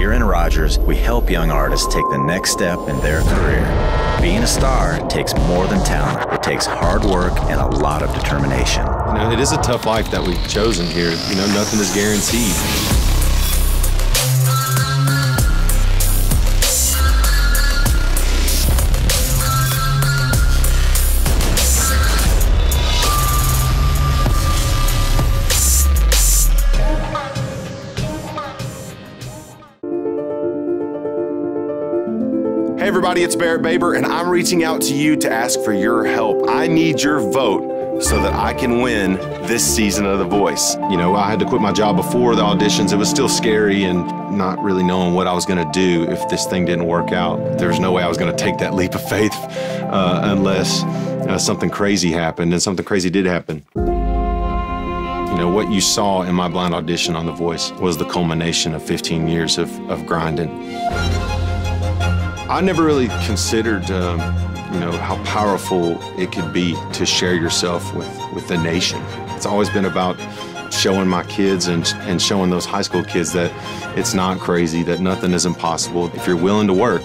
Here in Rogers, we help young artists take the next step in their career. Being a star takes more than talent. It takes hard work and a lot of determination. You know, it is a tough life that we've chosen here. You know, nothing is guaranteed. Hey everybody, it's Barrett Baber, and I'm reaching out to you to ask for your help. I need your vote so that I can win this season of The Voice. You know, I had to quit my job before the auditions. It was still scary and not really knowing what I was gonna do if this thing didn't work out. There was no way I was gonna take that leap of faith unless something crazy happened, and something crazy did happen. You know, what you saw in my blind audition on The Voice was the culmination of 15 years of grinding. I never really considered, you know, how powerful it could be to share yourself with the nation. It's always been about showing my kids and showing those high school kids that it's not crazy, that nothing is impossible. If you're willing to work,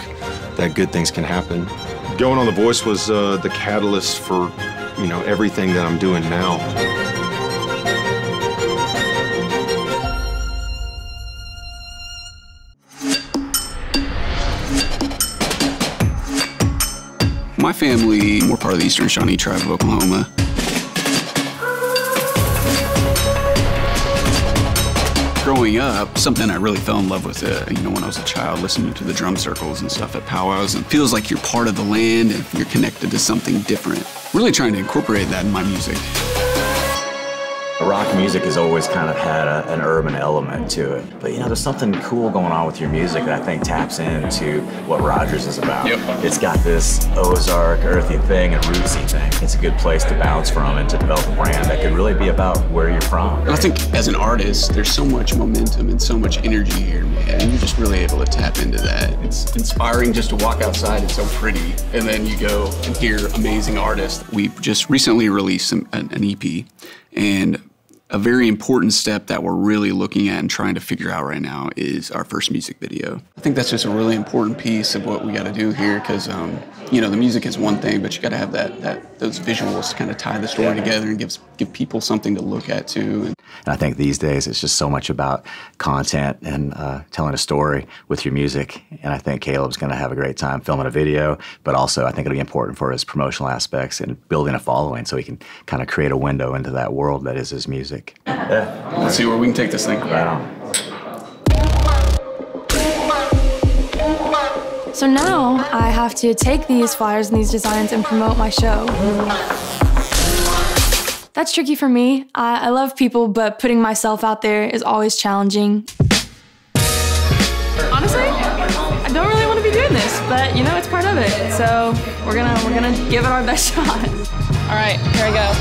that good things can happen. Going on The Voice was the catalyst for, you know, everything that I'm doing now. My family, we're part of the Eastern Shawnee Tribe of Oklahoma. Growing up, something I really fell in love with, you know, when I was a child, listening to the drum circles and stuff at powwows. It feels like you're part of the land and you're connected to something different. Really trying to incorporate that in my music. Rock music has always kind of had an urban element to it. But you know, there's something cool going on with your music that I think taps into what Rogers is about. Yep. It's got this Ozark, earthy thing and rootsy thing. It's a good place to bounce from and to develop a brand that could really be about where you're from. I think as an artist, there's so much momentum and so much energy here, man, and you're just really able to tap into that. It's inspiring just to walk outside, it's so pretty, and then you go and hear amazing artists. We just recently released an EP, and a very important step that we're really looking at and trying to figure out right now is our first music video. I think that's just a really important piece of what we got to do here because, you know, the music is one thing, but you got to have those visuals to kind of tie the story together and give people something to look at too. And I think these days it's just so much about content and telling a story with your music. And I think Caleb's going to have a great time filming a video, but also I think it'll be important for his promotional aspects and building a following so he can kind of create a window into that world that is his music. Yeah. Let's see where we can take this thing. Right on. So now I have to take these flyers and these designs and promote my show. That's tricky for me. I love people, but putting myself out there is always challenging. Honestly, I don't really want to be doing this, but you know, it's part of it. So we're gonna give it our best shot. All right, here we go.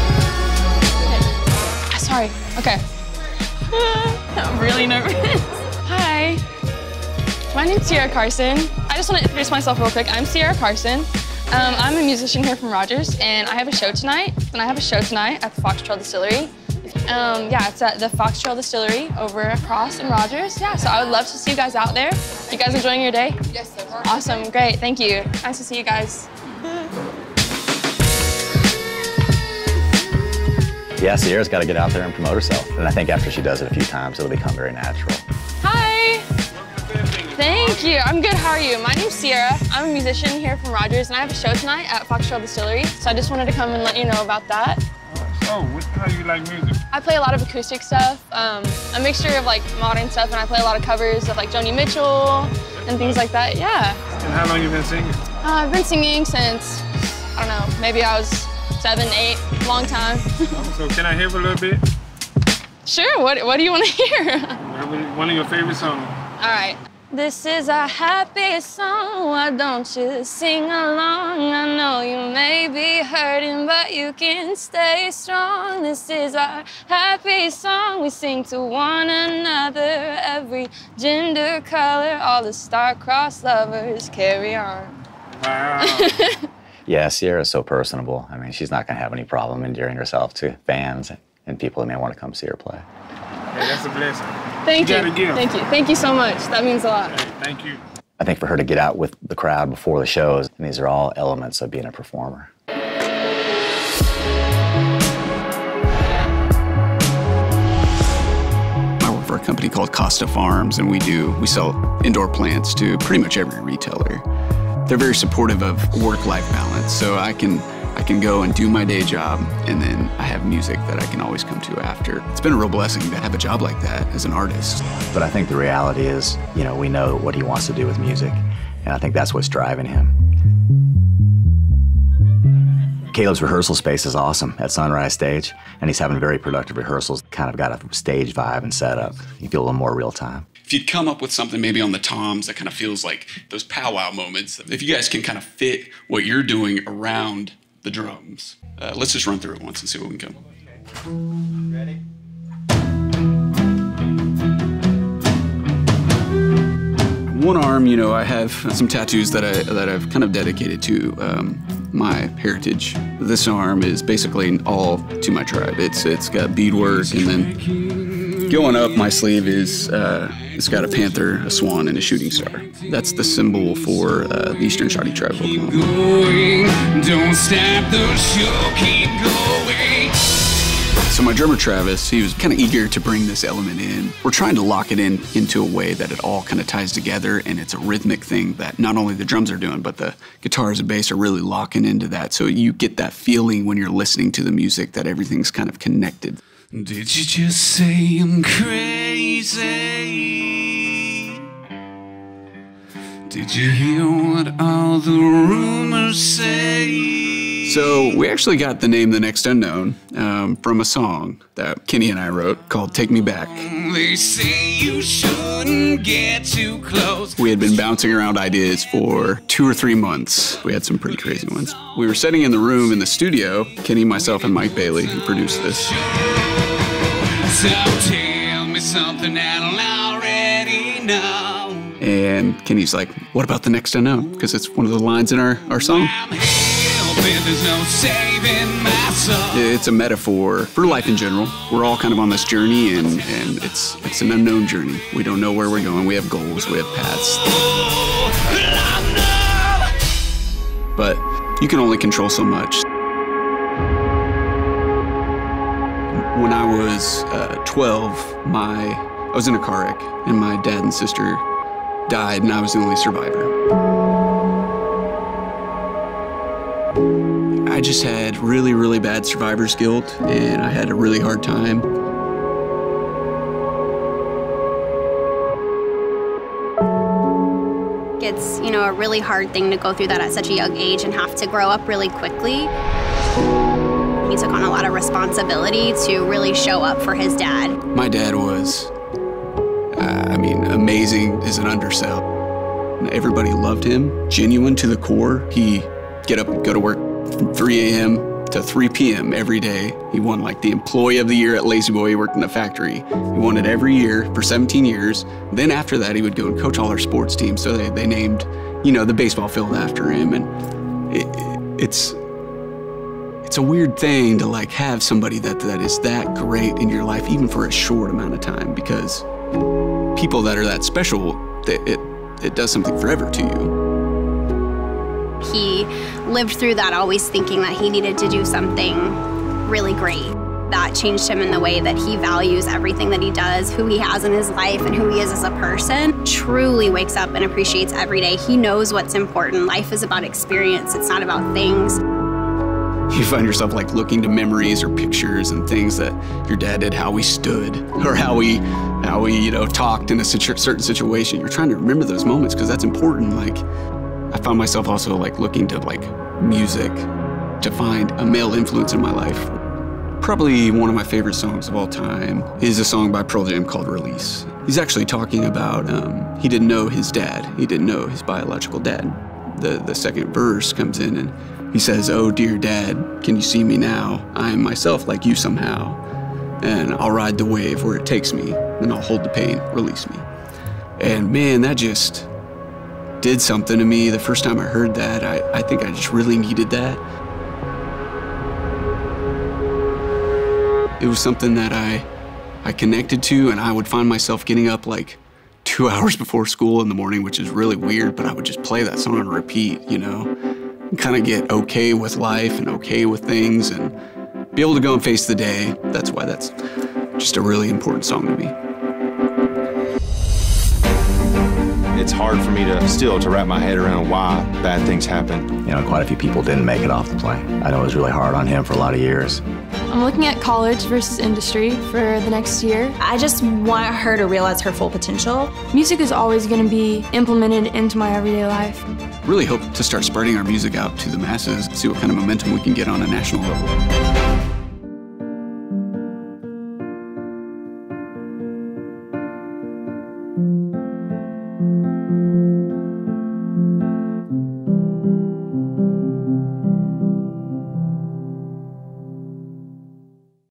Sorry, okay. I'm really nervous. Hi, my name's Sierra Carson. I just want to introduce myself real quick. I'm Sierra Carson. I'm a musician here from Rogers, and I have a show tonight. at the Fox Trail Distillery. Yeah, it's at the Fox Trail Distillery over across in Rogers. Yeah, so I would love to see you guys out there. You guys enjoying your day? Yes, so far. Awesome, great, thank you. Nice to see you guys. Yeah, Sierra's got to get out there and promote herself. And I think after she does it a few times, it'll become very natural. Hi. Thank you. I'm good. How are you? My name's Sierra. I'm a musician here from Rogers, and I have a show tonight at Fox Trail Distillery. So I just wanted to come and let you know about that. Oh, how do you like music? I play a lot of acoustic stuff, a mixture of like modern stuff, and I play a lot of covers of like Joni Mitchell and things like that. Yeah. And how long have you been singing? I've been singing since, I don't know, maybe I was 7, 8, long time. So can I hear a little bit? Sure. What do you want to hear? One of your favorite songs. All right. This is a happy song, why don't you sing along? I know you may be hurting, but you can stay strong. This is our happy song, we sing to one another. Every gender, color, all the star-crossed lovers, carry on. Wow. Yeah, Sierra's so personable. I mean, she's not going to have any problem endearing herself to fans and people that may want to come see her play. Hey, that's a blessing. Thank you. Thank you. Thank you so much. That means a lot. Thank you. I think for her to get out with the crowd before the shows, and these are all elements of being a performer. I work for a company called Costa Farms, and we sell indoor plants to pretty much every retailer. They're very supportive of work-life balance, so I can go and do my day job, and then I have music that I can always come to after. It's been a real blessing to have a job like that as an artist. But I think the reality is, you know, we know what he wants to do with music, and I think that's what's driving him. Caleb's rehearsal space is awesome at Sunrise Stage, and he's having very productive rehearsals, kind of got a stage vibe and setup. You feel a little more real time. If you'd come up with something maybe on the toms that kind of feels like those powwow moments, if you guys can kind of fit what you're doing around the drums. Let's just run through it once and see what we can come. Ready? One arm, you know, I have some tattoos that I've kind of dedicated to my heritage. This arm is basically all to my tribe. It's got beadwork, and then going up my sleeve is it's got a panther, a swan, and a shooting star. That's the symbol for the Eastern Shawty tribe. Keep going, don't stop the show, keep going. So my drummer Travis, he was kind of eager to bring this element in. We're trying to lock it into a way that it all kind of ties together, and it's a rhythmic thing that not only the drums are doing, but the guitars and bass are really locking into that. So you get that feeling when you're listening to the music that everything's kind of connected. Did you just say I'm crazy? Did you hear what all the rumors say? So we actually got the name The Next Unknown from a song that Kenny and I wrote called Take Me Back. They say you shouldn't get too close. We had been bouncing around ideas for 2 or 3 months. We had some pretty crazy ones. We were sitting in the room in the studio, Kenny, myself, and Mike Bailey, who produced this. So tell me something that I'll already know. And Kenny's like, what about The Next Unknown? Because it's one of the lines in our song. There's no saving my soul. It's a metaphor for life in general. We're all kind of on this journey, and it's an unknown journey. We don't know where we're going. We have goals, we have paths. But you can only control so much. When I was 12, I was in a car wreck, and my dad and sister died, and I was the only survivor. I just had really, really bad survivor's guilt, and I had a really hard time. It's, you know, a really hard thing to go through that at such a young age and have to grow up really quickly. He took on a lot of responsibility to really show up for his dad. My dad was, amazing is an undersell. Everybody loved him, genuine to the core. He'd get up and go to work from 3 a.m. to 3 p.m. every day. He won like the Employee of the Year at Lazy Boy. He worked in a factory. He won it every year for 17 years. Then after that, he would go and coach all our sports teams. So they named, you know, the baseball field after him. And it's a weird thing to like have somebody that is that great in your life, even for a short amount of time, because people that are that special, it does something forever to you. He lived through that always thinking that he needed to do something really great. That changed him in the way that he values everything that he does, who he has in his life, and who he is as a person. Truly wakes up and appreciates every day. He knows what's important. Life is about experience. It's not about things. You find yourself like looking to memories or pictures and things that your dad did, how we stood, or how we talked in a certain situation. You're trying to remember those moments because that's important. Like, I found myself also like looking to like music to find a male influence in my life. Probably one of my favorite songs of all time is a song by Pearl Jam called Release. He's actually talking about he didn't know his dad. He didn't know his biological dad. The second verse comes in and he says, "Oh dear dad, can you see me now? I am myself like you somehow. And I'll ride the wave where it takes me, and I'll hold the pain, release me." And man, that just did something to me the first time I heard that. I think I just really needed that. It was something that I connected to, and I would find myself getting up like 2 hours before school in the morning, which is really weird, but I would just play that song on repeat, you know, and kind of get okay with life and okay with things and be able to go and face the day. That's why that's just a really important song to me. It's hard for me to wrap my head around why bad things happen. You know, quite a few people didn't make it off the plane. I know it was really hard on him for a lot of years. I'm looking at college versus industry for the next year. I just want her to realize her full potential. Music is always going to be implemented into my everyday life. Really hope to start spreading our music out to the masses, see what kind of momentum we can get on a national level.